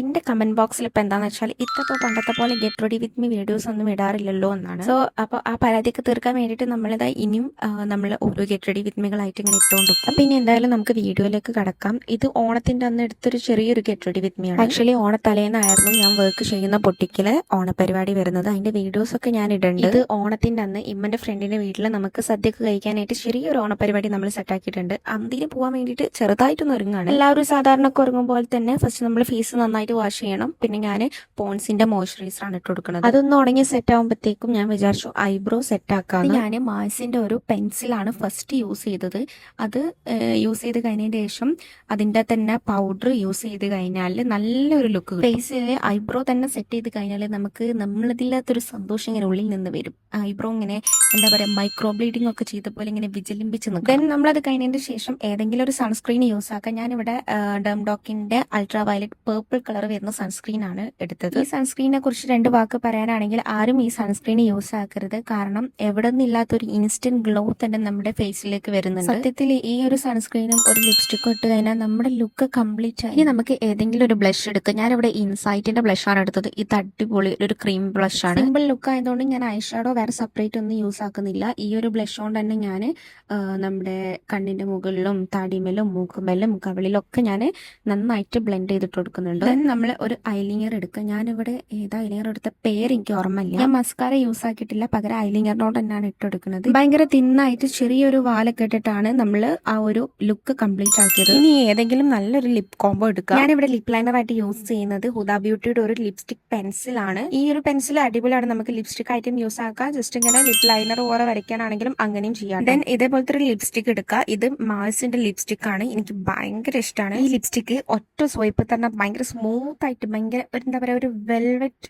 എന്റെ കമന്റ് ബോക്സിൽ ഇപ്പൊ എന്താന്ന് വെച്ചാൽ ഇത്തപ്പോ പണ്ടത്തെ പോലെ get ready with me videos ഒന്നും ഇടാറില്ലല്ലോ എന്നാണ്. സോ അപ്പോൾ ആ പരാതിയൊക്കെ തീർക്കാൻ വേണ്ടിയിട്ട് നമ്മളിതാ ഇനിയും നമ്മൾ ഓരോ ഗെറ്റ് റെഡി വിത്ത് മീകളായിട്ട് ഇങ്ങനെ ഇട്ടുകൊണ്ടിരിക്കും. അപ്പൊ ഇനി എന്തായാലും നമുക്ക് വീഡിയോയിലേക്ക് കടക്കാം. ഇത് ഓണത്തിന്റെ അന്ന് എടുത്തൊരു ചെറിയൊരു ഗെറ്റ് റെഡി വിത്ത് മീ ആണ്. ആക്ച്വലി ഓണത്തലേന്നായിരുന്നു ഞാൻ വർക്ക് ചെയ്യുന്ന പൊട്ടിക്കല് ഓണപരിപാടി വരുന്നത്. അതിന്റെ വീഡിയോസ് ഒക്കെ ഞാൻ ഇടുന്നുണ്ട്. ഇത് ഓണത്തിന്റെ അന്ന് ഇമ്മന്റെ ഫ്രണ്ടിന്റെ വീട്ടിൽ നമുക്ക് സദ്യക്ക് കഴിക്കാനായിട്ട് ചെറിയൊരു ഓണപരിപാടി നമ്മൾ സെറ്റാക്കിയിട്ടുണ്ട്. അന്തിന് പോകാൻ വേണ്ടിയിട്ട് ചെറുതായിട്ടൊന്ന് ഒരുങ്ങാണ്. എല്ലാവരും സാധാരണ ഒരുങ്ങും പോലെ തന്നെ ഫസ്റ്റ് നമ്മൾ ഫേസ് നന്നായിട്ട് വാഷ് ചെയ്യണം. പിന്നെ ഞാൻ പോൺസിന്റെ മോയ്സ്ചറൈസർ ആണ് ഇട്ട് കൊടുക്കുന്നത്. അതൊന്ന് ഉണങ്ങി സെറ്റ് ആകുമ്പോഴത്തേക്കും ഞാൻ വിചാരിച്ചു ഐബ്രോ സെറ്റ് ആക്കാം. ഞാൻ മായ്സിന്റെ ഒരു പെൻസിലാണ് ഫസ്റ്റ് യൂസ് ചെയ്തത്. അത് യൂസ് ചെയ്ത് കഴിഞ്ഞതിന് ശേഷം അതിന്റെ തന്നെ പൗഡർ യൂസ് ചെയ്ത് കഴിഞ്ഞാൽ നല്ലൊരു ലുക്ക് ഫേസിൽ ഐബ്രോ തന്നെ സെറ്റ് ചെയ്ത് കഴിഞ്ഞാൽ നമുക്ക് നമ്മളിതില്ലാത്തൊരു സന്തോഷം ഇങ്ങനെ ഉള്ളിൽ നിന്ന് വരും. ഐബ്രോ ഇങ്ങനെ എന്താ പറയാ മൈക്രോ ബ്ലീഡിംഗ് ഒക്കെ ചെയ്ത പോലെ ഇങ്ങനെ വിജിലിമ്പിച്ച് നിൽക്കും. ദെൻ നമ്മളത് കഴിഞ്ഞതിന് ശേഷം ഏതെങ്കിലും ഒരു സൺസ്ക്രീൻ യൂസ് ആക്കാം. ഞാനിവിടെ ഡെംഡോക്കിന്റെ അൾട്രാ വയലറ്റ് പേർപ്പിൾ കളർ വരുന്ന സൺസ്ക്രീൻ ആണ് എടുത്തത്. ഈ സൺസ്ക്രീനെ കുറിച്ച് 2 വാക്ക് പറയാനാണെങ്കിൽ ആരും ഈ സൺസ്ക്രീൻ യൂസ് ആക്കരുത്. കാരണം എവിടെ നിന്നില്ലാത്തൊരു ഇൻസ്റ്റന്റ് ഗ്ലോ തന്നെ നമ്മുടെ ഫേസിലേക്ക് വരുന്നുണ്ട്. സത്യത്തിൽ ഈ ഒരു സൺസ്ക്രീനും ഒരു ലിപ്സ്റ്റിക്കും ഇട്ട് കഴിഞ്ഞാൽ നമ്മുടെ ലുക്ക് കംപ്ലീറ്റ് ആയി. ഇനി നമുക്ക് ഏതെങ്കിലും ഒരു ബ്ലഷ് എടുക്കാം. ഞാനിവിടെ ഇൻസൈറ്റിന്റെ ബ്ലഷ് ആണ് എടുത്തത്. ഇത് അടിപൊളി ഒരു ക്രീം ബ്ലഷ് ആണ്. സിമ്പിൾ ലുക്ക് ആയതുകൊണ്ട് ഞാൻ ഐ ഷാഡോ വേറെ സെപ്പറേറ്റ് ഒന്നും യൂസ് ആക്കുന്നില്ല. ഈ ഒരു ബ്ലഷ് കൊണ്ട് തന്നെ ഞാൻ നമ്മുടെ കണ്ണിന്റെ മുകളിലും താടിമേലും മൂക്കുമേലും കവിളിലും ഒക്കെ ഞാൻ നന്നായിട്ട് ബ്ലെൻഡ് ചെയ്തിട്ട് കൊടുക്കുന്നുണ്ട്. ദെൻ നമ്മൾ ഒരു ഐലിനർ എടുക്കുക. ഞാനിവിടെ ഏതാ ഐലിനർ എടുത്ത പേര് എനിക്ക് ഓർമ്മയില്ല. ഞാൻ മസ്കാര യൂസ് ആക്കിയിട്ടില്ല, പകരം ഐലിനറിനോട് തന്നെയാണ് ഇട്ടെടുക്കുന്നത്. ഭയങ്കര തിന്നായിട്ട് ചെറിയൊരു വാലൊക്കെ ഇട്ടിട്ടാണ് നമ്മൾ ആ ഒരു ലുക്ക് കംപ്ലീറ്റ് ആക്കിയത്. ഇനി ഏതെങ്കിലും നല്ലൊരു ലിപ് കോംബോ എടുക്കുക. ഞാനിവിടെ ലിപ് ലൈനർ ആയിട്ട് യൂസ് ചെയ്യുന്നത് ഹുദ ബ്യൂട്ടിയുടെ ഒരു ലിപ്സ്റ്റിക് പെൻസിലാണ്. ഈ ഒരു പെൻസിൽ അടിപൊളിയാണ്. നമുക്ക് ലിപ്സ്റ്റിക് ആയിട്ടും യൂസ് ആക്കാം. ജസ്റ്റ് ഇങ്ങനെ ലിപ് ലൈനർ പോലെ വരയ്ക്കാനാണെങ്കിലും അങ്ങനെയും ചെയ്യാം. ദെൻ ഇതേപോലത്തെ ഒരു ലിപ്സ്റ്റിക് എടുക്കുക. ഇത് മാഴ്സിന്റെ ലിപ്സ്റ്റിക് ആണ്. എനിക്ക് ഭയങ്കര ഇഷ്ടമാണ് ഈ ലിപ്സ്റ്റിക്. ഒറ്റ സ്വൈപ്പ് തന്നെ ഭയങ്കര സ്മൂത്ത് ആയിട്ട് ഭയങ്കര എന്താ പറയാ ഒരു വെൽവെറ്റ്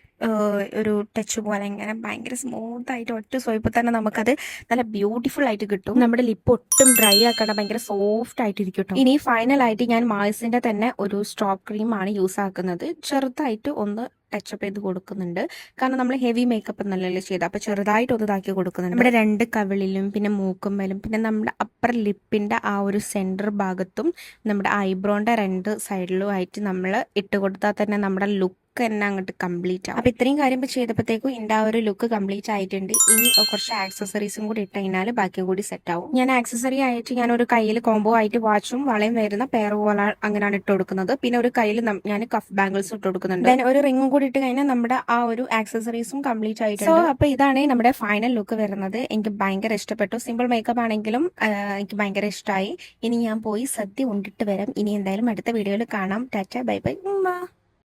ഒരു ടച്ച് പോലെ ഇങ്ങനെ ഭയങ്കര സ്മൂത്ത് ആയിട്ട് ഒറ്റ സ്വൈപ്പ് തന്നെ നമുക്കത് നല്ല ബ്യൂട്ടിഫുൾ ആയിട്ട് കിട്ടും. നമ്മുടെ ലിപ്പ് ഒട്ടും ഡ്രൈ ആക്കാണ്ട് ഭയങ്കര സോഫ്റ്റ് ആയിട്ട് ഇരിക്കും. ഇനി ഫൈനൽ ആയിട്ട് ഞാൻ മാഴ്സിന്റെ തന്നെ ഒരു സ്ട്രോക്ക് ക്രീം ആണ് യൂസ് ആക്കുന്നത്. ചെറുതായിട്ട് ഒന്ന് ടച്ചപ്പ് ചെയ്ത് കൊടുക്കുന്നുണ്ട്. കാരണം നമ്മൾ ഹെവി മേക്കപ്പ് നല്ലല്ലേ ചെയ്ത്, അപ്പൊ ചെറുതായിട്ട് ഒന്ന് ഇതാക്കി കൊടുക്കുന്നുണ്ട്. നമ്മുടെ 2 കവിളിലും പിന്നെ മൂക്കുമ്പലും പിന്നെ നമ്മുടെ അപ്പർ ലിപ്പിന്റെ ആ ഒരു സെന്റർ ഭാഗത്തും നമ്മുടെ ഐബ്രോന്റെ 2 സൈഡിലും ആയിട്ട് നമ്മൾ ഇട്ട് കൊടുത്താൽ തന്നെ നമ്മുടെ ലുക്ക് തന്നെ അങ്ങോട്ട് കംപ്ലീറ്റ് ആവും. അപ്പൊ ഇത്രയും കാര്യം ചെയ്തപ്പോഴത്തേക്കും എൻ്റെ ആ ഒരു ലുക്ക് കംപ്ലീറ്റ് ആയിട്ടുണ്ട്. ഇനി കുറച്ച് ആക്സസറീസും കൂടി ഇട്ട് കഴിഞ്ഞാൽ ബാക്കി കൂടി സെറ്റ് ആവും. ഞാൻ ആക്സസറി ആയിട്ട് ഞാൻ ഒരു കയ്യിൽ കോംബോ ആയിട്ട് വാച്ചും വളയും വരുന്ന പെയർ പോലെ അങ്ങനെയാണ് ഇട്ട് കൊടുക്കുന്നത്. പിന്നെ ഒരു കയ്യിൽ ഞാൻ കഫ് ബാംഗിൾസ് ഇട്ട് കൊടുക്കുന്നുണ്ട്. ദെൻ ഒരു റിംഗും കൂടി ഇട്ട് കഴിഞ്ഞാൽ നമ്മുടെ ആ ഒരു ആക്സസറീസും കംപ്ലീറ്റ് ആയിട്ടുണ്ട്. സോ അപ്പൊ ഇതാണ് നമ്മുടെ ഫൈനൽ ലുക്ക് വരുന്നത്. എനിക്ക് ഭയങ്കര ഇഷ്ടപ്പെട്ടു. സിമ്പിൾ മേക്കപ്പ് ആണെങ്കിലും എനിക്ക് ഭയങ്കര ഇഷ്ടമായി. ഇനി ഞാൻ പോയി സദ്യ ഉണ്ടിട്ട് വരാം. ഇനി എന്തായാലും അടുത്ത വീഡിയോയിൽ കാണാം. Tata bye bye.